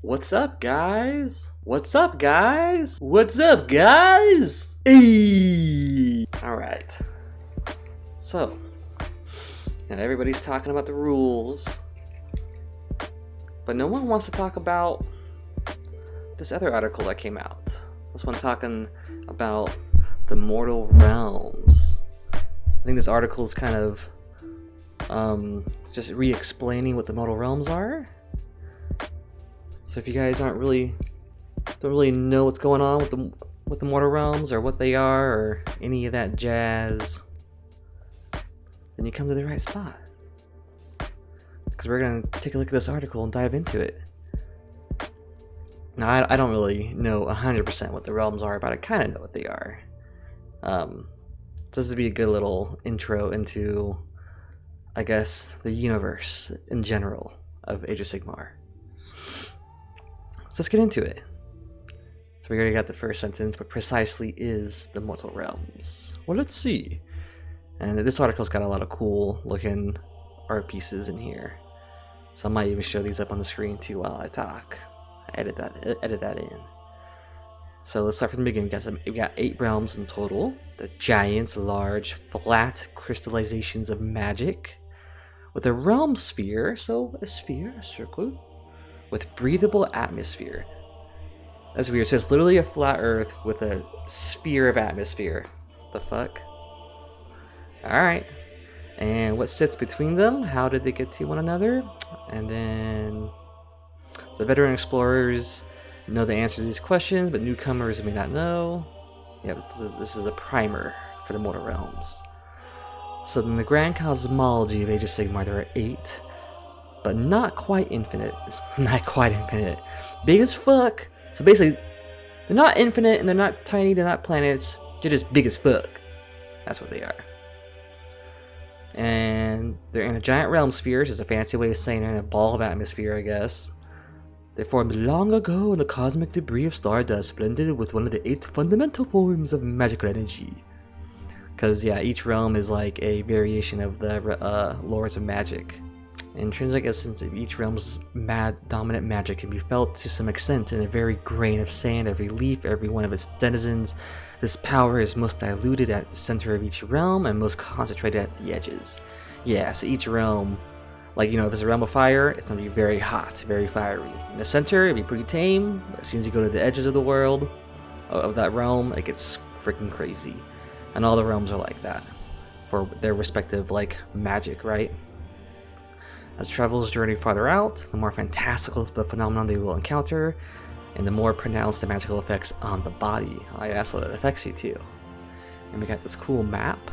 What's up, guys? What's up, guys? What's up, guys? Hey! Alright. So, now everybody's talking about the rules, but no one wants to talk about this other article that came out. This one talking about the Mortal Realms. I think this article is kind of just re-explaining what the Mortal Realms are. So if you guys don't really know what's going on with the Mortal Realms or what they are or any of that jazz, then you come to the right spot. Because we're gonna take a look at this article and dive into it. Now I don't really know 100% what the realms are, but I kind of know what they are. This would be a good little intro into, I guess, the universe in general of Age of Sigmar. So let's get into it. So we already got the first sentence. What precisely is the Mortal Realms? Well, let's see. And this article's got a lot of cool looking art pieces in here. So I might even show these up on the screen too while I talk. Edit that in. So let's start from the beginning. We got 8 realms in total. The giant, large, flat crystallizations of magic. With a realm sphere, so a sphere, a circle, with breathable atmosphere. That's weird. So it's literally a flat earth with a sphere of atmosphere. The fuck? Alright. And what sits between them? How did they get to one another? And then the veteran explorers know the answers to these questions, but newcomers may not know. Yeah, this is a primer for the Mortal Realms. So in the grand cosmology of Age of Sigmar, there are 8, but not quite infinite. Not quite infinite. Big as fuck. So basically, they're not infinite and they're not tiny, they're not planets. They're just big as fuck. That's what they are. And they're in a giant realm sphere, which is a fancy way of saying they're in a ball of atmosphere, I guess. They formed long ago in the cosmic debris of stardust, blended with one of the 8 fundamental forms of magical energy. Because, yeah, each realm is like a variation of the lores of magic. The intrinsic essence of each realm's dominant magic can be felt to some extent in a very grain of sand, every leaf, every one of its denizens. This power is most diluted at the center of each realm and most concentrated at the edges. Yeah, so each realm, like, you know, if it's a realm of fire, it's going to be very hot, very fiery. In the center, it'll be pretty tame. But as soon as you go to the edges of the world, of that realm, it gets freaking crazy. And all the realms are like that for their respective, like, magic, right? As travelers journey farther out, the more fantastical the phenomenon they will encounter, and the more pronounced the magical effects on the body. Oh yeah, so it affects you too. And we got this cool map,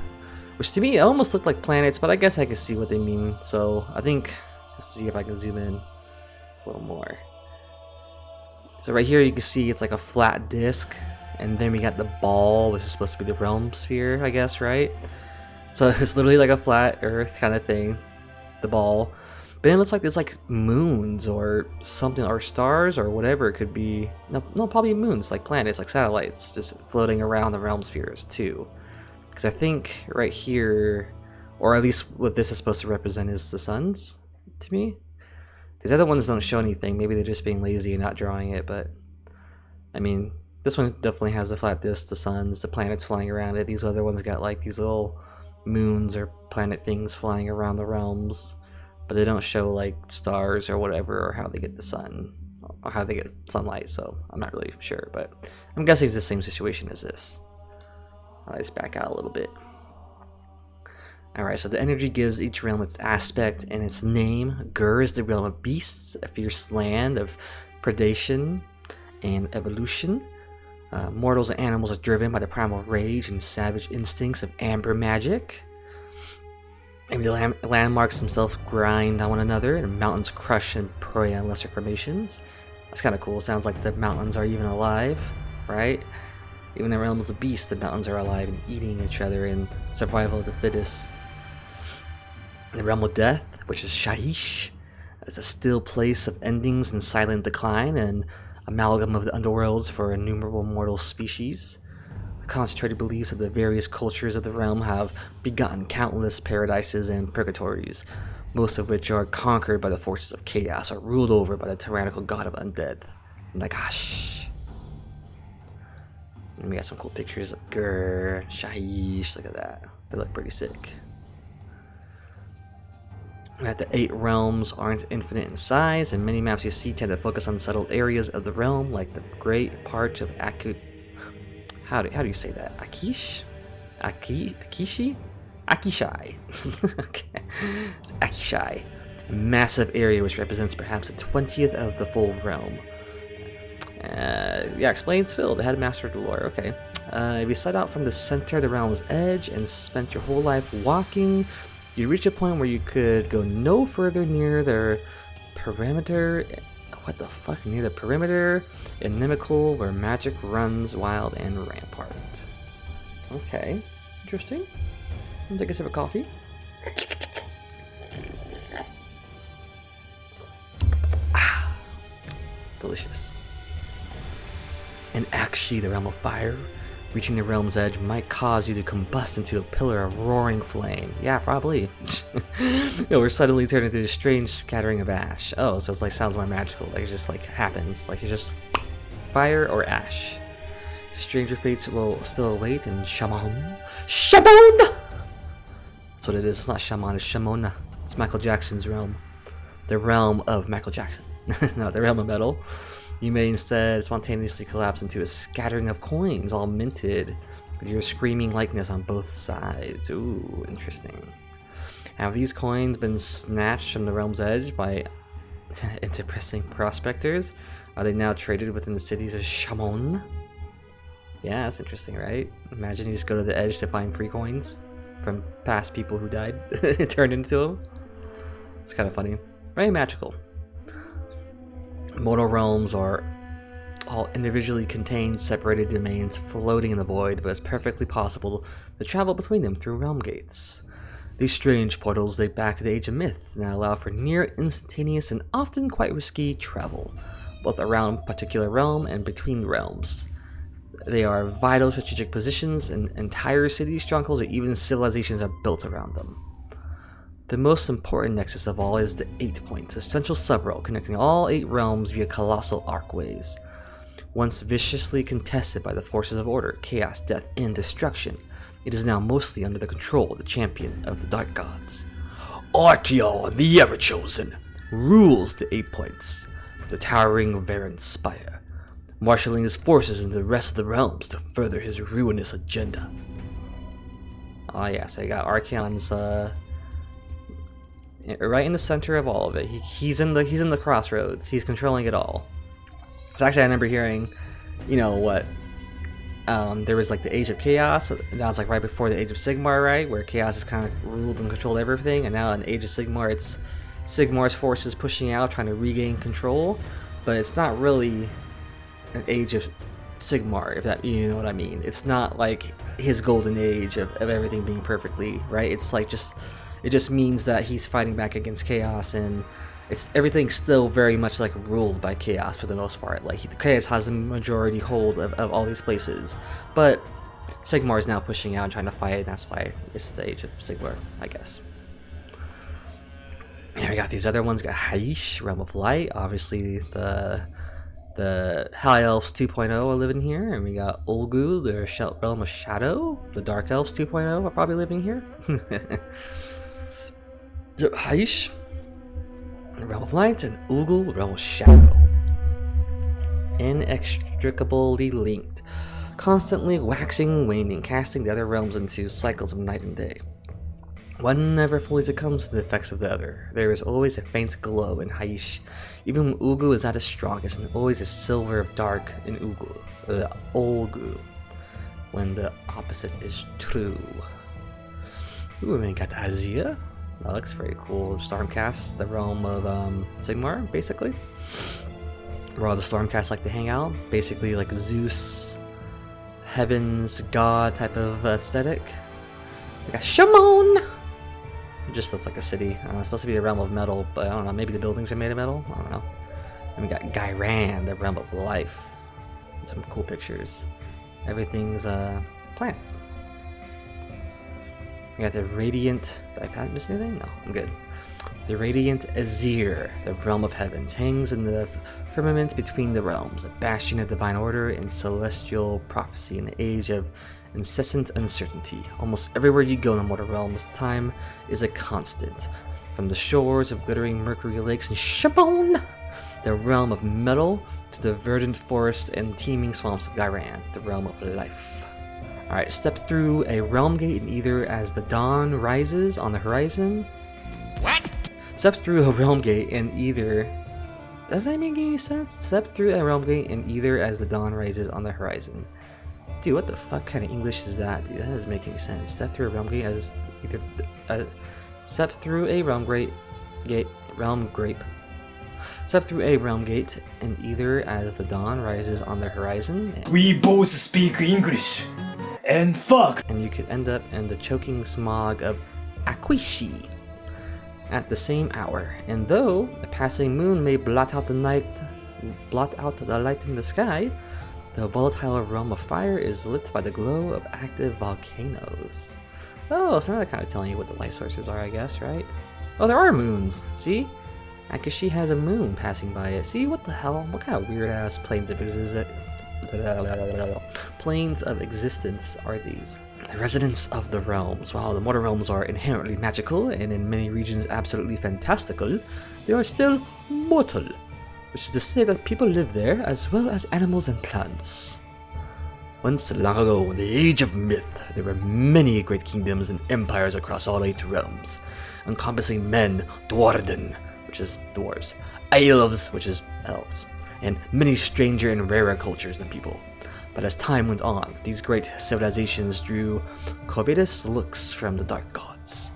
which to me it almost looked like planets, but I guess I can see what they mean. So I think, let's see if I can zoom in a little more. So right here you can see it's like a flat disc, and then we got the ball, which is supposed to be the realm sphere, I guess, right? So it's literally like a flat Earth kind of thing, the ball. But it looks like there's like moons or something, or stars or whatever it could be. No, probably moons, like planets, like satellites, just floating around the realm spheres too. Because I think right here, or at least what this is supposed to represent, is the suns to me. These other ones don't show anything. Maybe they're just being lazy and not drawing it. But I mean, this one definitely has the flat disk, the suns, the planets flying around it. These other ones got like these little moons or planet things flying around the realms. But they don't show like stars or whatever, or how they get the sun, or how they get sunlight, so I'm not really sure, but I'm guessing it's the same situation as this. Let's back out a little bit. Alright, so the energy gives each realm its aspect and its name. Gur is the realm of beasts, a fierce land of predation and evolution. Mortals and animals are driven by the primal rage and savage instincts of amber magic. And the landmarks themselves grind on one another, and mountains crush and prey on lesser formations. That's kind of cool. Sounds like the mountains are even alive, right? Even in the realms of beasts, the mountains are alive and eating each other in survival of the fittest. In the realm of death, which is Shaiish, it's a still place of endings and silent decline, and amalgam of the underworlds for innumerable mortal species. The concentrated beliefs of the various cultures of the realm have begotten countless paradises and purgatories, most of which are conquered by the forces of chaos or ruled over by the tyrannical god of undead, Nagash. And we got some cool pictures of Gur, Shahish, look at that. They look pretty sick. That the 8 realms aren't infinite in size, and many maps you see tend to focus on settled areas of the realm, like the great part of how do you say that? Akish? Akishi? Akishai. Okay. It's Akishai. A massive area which represents perhaps a 20th of the full realm. Yeah, explains Phil, the head master of the lore. Okay. If you set out from the center of the realm's edge and spent your whole life walking, you reach a point where you could go no further near the perimeter. What the fuck? Near the perimeter, inimical, where magic runs wild, and rampart. Okay, interesting. I'll take a sip of coffee. Ah, delicious. And Akshi, the realm of fire, reaching the realm's edge might cause you to combust into a pillar of roaring flame. Yeah, probably. Or suddenly turn into a strange scattering of ash. Oh, so it's like sounds more magical. Like it just like happens. Like it's just fire or ash. Stranger fates will still await in Shaman. Shaman! That's what it is. It's not Shaman, it's Shamona. It's Michael Jackson's realm. The realm of Michael Jackson. No, the realm of metal. You may instead spontaneously collapse into a scattering of coins, all minted, with your screaming likeness on both sides. Ooh, interesting. Have these coins been snatched from the realm's edge by interpressing prospectors? Are they now traded within the cities of Shamon? Yeah, that's interesting, right? Imagine you just go to the edge to find free coins from past people who died and turned into them. It's kind of funny. Very magical. Mortal realms are all individually contained, separated domains floating in the void, but it's perfectly possible to travel between them through realm gates. These strange portals date back to the Age of Myth and allow for near instantaneous and often quite risky travel, both around a particular realm and between realms. They are vital strategic positions, and entire cities, strongholds, or even civilizations are built around them. The most important nexus of all is the 8 Points, a central subrail connecting all 8 realms via colossal archways. Once viciously contested by the forces of order, chaos, death, and destruction, it is now mostly under the control of the champion of the Dark Gods. Archeon, the Ever-Chosen, rules the 8 Points, the towering Varan Spire, marshalling his forces into the rest of the realms to further his ruinous agenda. Oh yeah, so you got Archeon's right in the center of all of it. He's in the crossroads. He's controlling it all. So actually, I remember hearing, you know what? There was like the Age of Chaos. That was like right before the Age of Sigmar, right? Where Chaos has kind of ruled and controlled everything. And now in Age of Sigmar, it's Sigmar's forces pushing out, trying to regain control. But it's not really an Age of Sigmar, if that, you know what I mean. It's not like his golden age of everything being perfectly right. It's like it just means that he's fighting back against chaos, and everything's still very much like ruled by chaos for the most part. Like chaos has the majority hold of all these places, but Sigmar is now pushing out and trying to fight, and that's why it's the Age of Sigmar, I guess. And we got these other ones. We got Haish, Realm of Light. Obviously the High Elves 2.0 are living here, and we got Ulgu, the Realm of Shadow. The Dark Elves 2.0 are probably living here. Haish, Realm of Light, and Ulgu, Realm of Shadow. Inextricably linked, constantly waxing, waning, casting the other realms into cycles of night and day. One never fully succumbs to the effects of the other. There is always a faint glow in Haish, even when Ulgu is at its strongest, and always a silver of dark in Ulgu, when the opposite is true. Ooh, and we got the Azia. That looks very cool. Stormcast, the realm of Sigmar, basically. Where all the Stormcasts like to hang out. Basically like Zeus, heaven's god type of aesthetic. We got Shamon! It just looks like a city. It's supposed to be a realm of metal, but I don't know, maybe the buildings are made of metal? I don't know. And we got Gairan, the realm of life. Some cool pictures. Everything's plants. We got the Radiant. Did I miss anything? No, I'm good. The radiant Azir, the realm of heavens, hangs in the firmament between the realms, a bastion of divine order and celestial prophecy in the age of incessant uncertainty. Almost everywhere you go in the mortal realms, time is a constant. From the shores of glittering mercury lakes in Shabon, the realm of metal, to the verdant forests and teeming swamps of Gyran, the realm of life. Alright, step through a realm gate in either as the dawn rises on the horizon. What? Step through a realm gate in either... Does that make any sense? Step through a realm gate in either as the dawn rises on the horizon. Dude, what the fuck kind of English is that, dude? That doesn't make any sense. Step through a realm gate as either... step through a realm grape. Step through a realm gate in either as the dawn rises on the horizon. We both speak English. And fuck! And you could end up in the choking smog of Akwishi at the same hour. And though a passing moon may blot out the light in the sky, the volatile realm of fire is lit by the glow of active volcanoes. Oh, so now they're kind of telling you what the light sources are, I guess, right? Oh, there are moons. See? Akishi has a moon passing by it. See, what the hell? What kind of weird ass planes of existence are these? The residents of the realms. While the mortal realms are inherently magical and in many regions absolutely fantastical, they are still mortal, which is to say that people live there as well as animals and plants. Once long ago, in the Age of Myth, there were many great kingdoms and empires across all 8 realms, encompassing men, dwarden, which is dwarves, elves, which is elves, and many stranger and rarer cultures than people. But as time went on, these great civilizations drew covetous looks from the dark gods.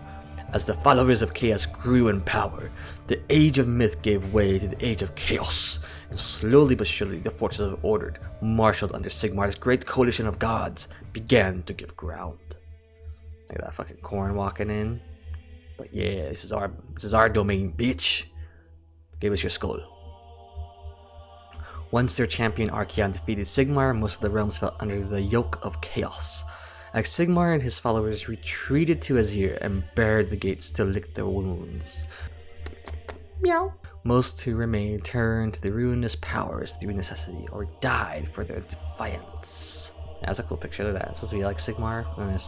As the followers of chaos grew in power, the Age of Myth gave way to the Age of Chaos, and slowly but surely the forces of order, marshaled under Sigmar's great coalition of gods, began to give ground. Look at that fucking corn walking in. But yeah, this is our domain, bitch. Give us your skull. Once their champion Archaon defeated Sigmar, most of the realms fell under the yoke of chaos. As Sigmar and his followers retreated to Azir and barred the gates to lick their wounds. Meow. Most who remained turned to the ruinous powers through necessity, or died for their defiance. That's a cool picture of that. It's supposed to be like Sigmar when he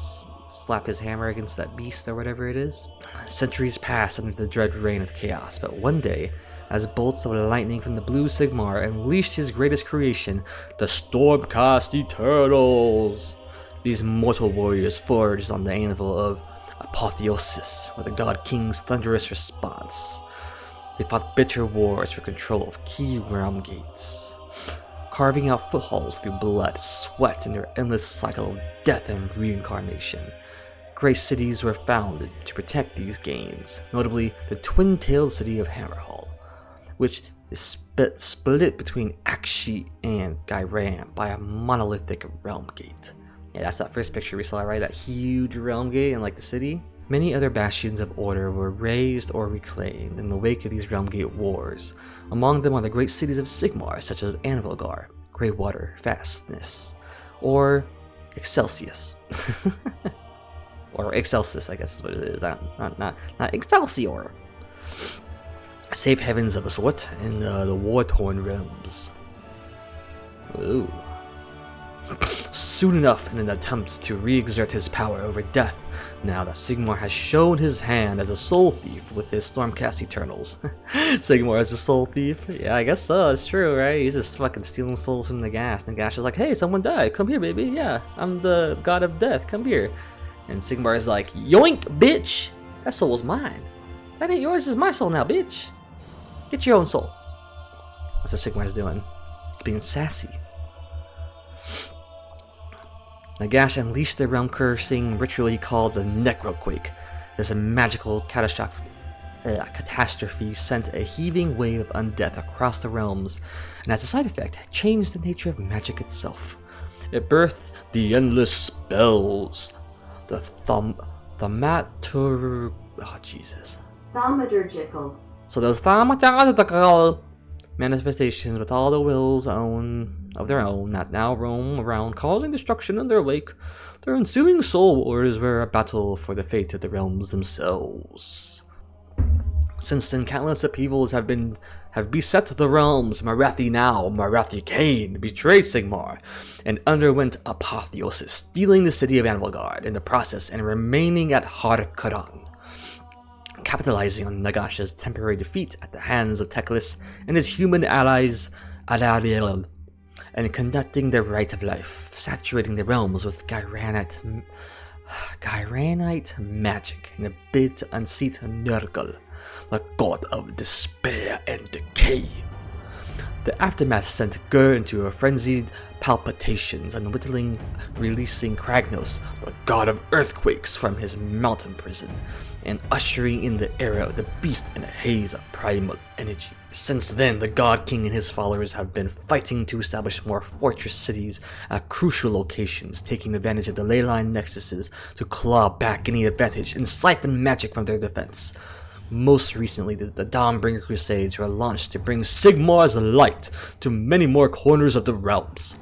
slap his hammer against that beast or whatever it is. Centuries passed under the dread reign of chaos, but one day, as bolts of lightning from the blue Sigmar unleashed his greatest creation, the Stormcast Eternals. These mortal warriors forged on the anvil of Apotheosis, with the God King's thunderous response. They fought bitter wars for control of key realm gates, carving out footholds through blood, sweat, and their endless cycle of death and reincarnation. Great cities were founded to protect these gains, notably the twin-tailed city of Hammerhall, which is split between Akshi and Gyran by a monolithic realm gate. Yeah, that's that first picture we saw, right? That huge realm gate in like the city. Many other bastions of order were razed or reclaimed in the wake of these realm gate wars. Among them are the great cities of Sigmar, such as Anvilgar, Greywater, Fastness, or Excelsius. Or Excelsis, I guess is what it is. Not Excelsior. Safe havens of a sort in the war-torn realms. Ooh. Soon enough, in an attempt to re-exert his power over death, now that Sigmar has shown his hand as a soul thief with his Stormcast Eternals. Sigmar is a soul thief? Yeah, I guess so, it's true, right? He's just fucking stealing souls from Nagash, and Nagash is like, hey, someone died, come here, baby, yeah, I'm the god of death, come here. And Sigmar is like, yoink, bitch! That soul was mine. That ain't yours, it's my soul now, bitch. Get your own soul. That's what Sigmar's doing. He's being sassy. Nagash unleashed the realm-cursing ritual he called the Necroquake. This magical catastrophe sent a heaving wave of undeath across the realms, and as a side effect, changed the nature of magic itself. It birthed the endless spells, the thaumaturgical. So those thaumaturgical manifestations with all the wills of their own that now roam around causing destruction in their wake. Their ensuing soul wars were a battle for the fate of the realms themselves. Since then, countless upheavals have beset the realms. Marathi now, Marathi Kane, betrayed Sigmar, and underwent apotheosis, stealing the city of Anvilgard in the process and remaining at Har-Karan. Capitalizing on Nagasha's temporary defeat at the hands of Teclis and his human allies, Alariel, and conducting the rite of life, saturating the realms with Gyranite magic in a bid to unseat Nurgle, the god of despair and decay. The aftermath sent Gur into a frenzied palpitations, unwittingly releasing Kragnos, the god of earthquakes, from his mountain prison, and ushering in the era of the beast in a haze of primal energy. Since then, the God King and his followers have been fighting to establish more fortress cities at crucial locations, taking advantage of the leyline nexuses to claw back any advantage and siphon magic from their defense. Most recently, the Dawnbringer Crusades were launched to bring Sigmar's light to many more corners of the realms.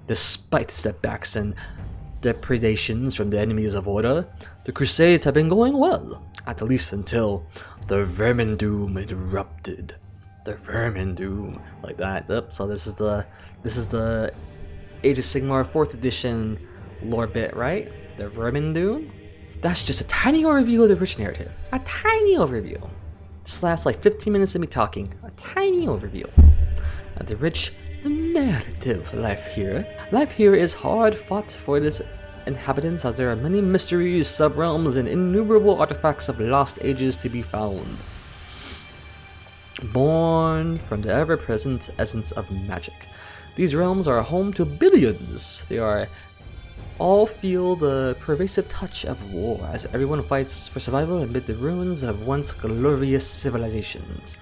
Despite setbacks and depredations from the enemies of Orda, the Crusades have been going well, at least until the Vermin Doom erupted. The Vermin Doom, like that. Yep. So this is the Age of Sigmar 4th edition lore bit, right? The Vermin Doom. That's just a tiny overview of the rich narrative. A tiny overview. This lasts like 15 minutes of me talking. A tiny overview of the rich narrative life here. Life here is hard fought for its inhabitants, as there are many mysteries, subrealms, and innumerable artifacts of lost ages to be found. Born from the ever-present essence of magic, these realms are home to billions. They all feel the pervasive touch of war, as everyone fights for survival amid the ruins of once glorious civilizations.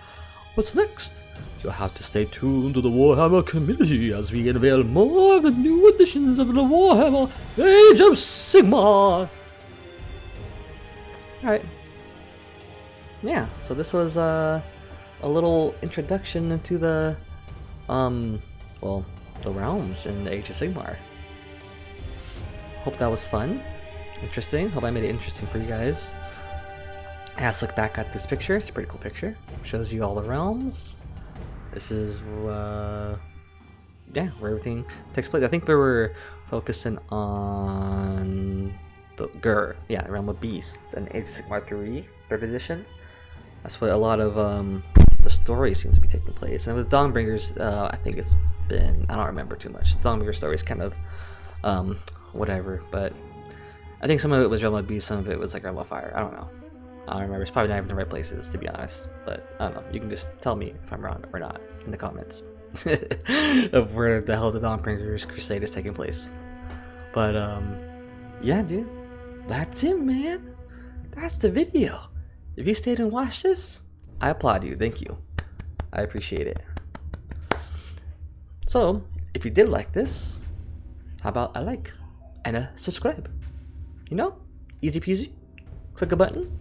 What's next? You'll have to stay tuned to the Warhammer community as we unveil more of the new editions of the Warhammer Age of Sigmar! Alright. Yeah, so this was a little introduction into the realms in the Age of Sigmar. Hope that was fun, interesting. Hope I made it interesting for you guys. Let's look back at this picture. It's a pretty cool picture. Shows you all the realms. This is where everything takes place. I think they were focusing on the Gur, the Realm of Beasts, and Age of Sigmar 3, 3rd edition. That's what a lot of the story seems to be taking place. And with Dawnbringers, I think it's been, I don't remember too much. Dawnbringer story is kind of whatever, but I think some of it was Realm of Beasts, some of it was like Realm of Fire. I don't know. I don't remember. It's probably not even the right places, to be honest. But I don't know. You can just tell me if I'm wrong or not in the comments of where the hell the Dawnbringers Crusade is taking place. But yeah, dude, that's it, man. That's the video. If you stayed and watched this, I applaud you. Thank you. I appreciate it. So, if you did like this, how about a like and a subscribe? You know, easy peasy. Click a button.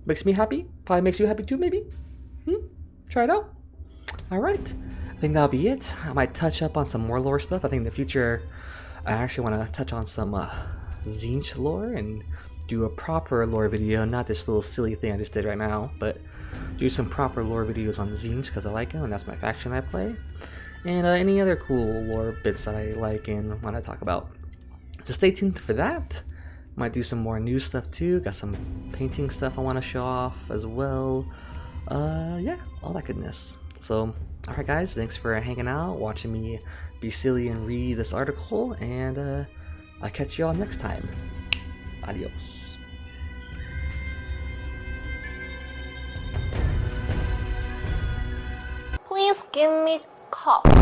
Makes me happy. Probably makes you happy too, maybe. Try it out. Alright. I think that'll be it. I might touch up on some more lore stuff. I think in the future, I actually want to touch on some Tzeentch lore and do a proper lore video. Not this little silly thing I just did right now, but do some proper lore videos on Tzeentch because I like him and that's my faction I play. And any other cool lore bits that I like and want to talk about. So stay tuned for that. Might do some more new stuff too. Got some painting stuff I want to show off as well. Yeah, all that goodness. So, alright guys, thanks for hanging out, watching me be silly and read this article, and I'll catch you all next time. Adios. Please give me cock.